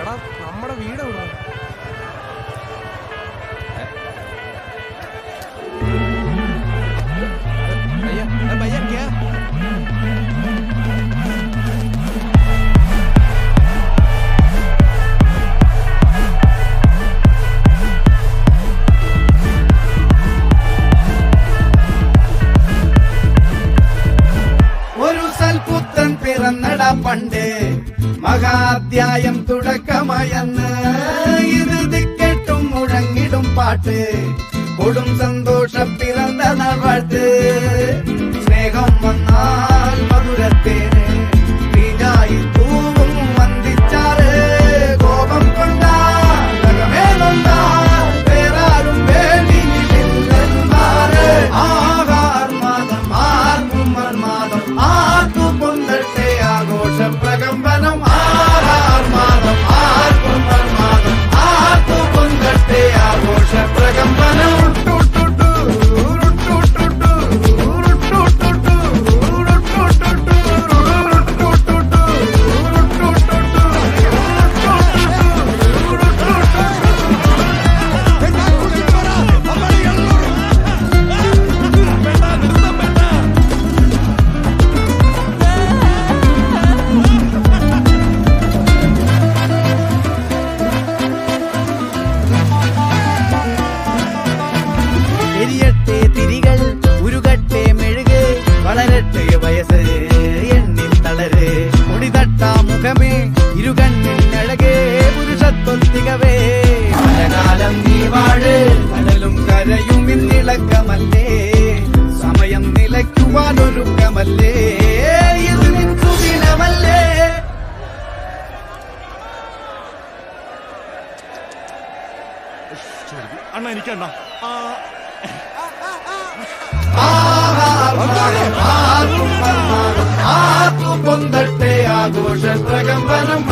എടാ നമ്മുടെ വീട് എവിടെ? भैया क्या ഒരു സൽപുത്രൻ പിറന്നട പണ്ട് മഹാധ്യായം തുടക്കമായെന്ന് ഇത് ദിക്കെട്ടും മുഴങ്ങിടും പാട്ട് കൊടും സന്തോഷം പിറന്ന നാൾ വാഴ്ത്ത് സ്നേഹം വന്നാൽ മധുരത്തേന് വീഞ്ഞായി തൂവും വന്ദിച്ചാറ് കോപം കൊണ്ടാൽ വേറാരും വേണ്ടിയില്ലെന്മാര് ആകാർമാദം ആർക്കും മർമാദം ആർക്കു പൊന്തട്ടെ ആഘോഷ പ്രകമ്പനം ആകാർമാദം ആർക്കും മർമാദം ആർക്കു പൊന്തട്ടെ ആഘോഷ പ്രകമ്പനം എരിയട്ടെ തിരികൾ ഉരുകട്ടെ മെഴുക് വളരട്ടെ വയസ്സ് എണ്ണിൽ തളര് മുടിതട്ടാ മുഖമേ ഇരുകണ്ണിനഴകേ പുരുഷത്വത്തികവേ പലകാലം നീ വാഴ് കടലും കരയും ഇന്നിളക്കമല്ലേ സമയം നിലയ്ക്കുവാനൊരുക്കമല്ലേ ഇത് നിൽക്കു ദിനമല്ലേ അണ്ണ എനിക്കണ്ണ ആർക്കും പൊന്തട്ടെ ആഘോഷ പ്രകമ്പനം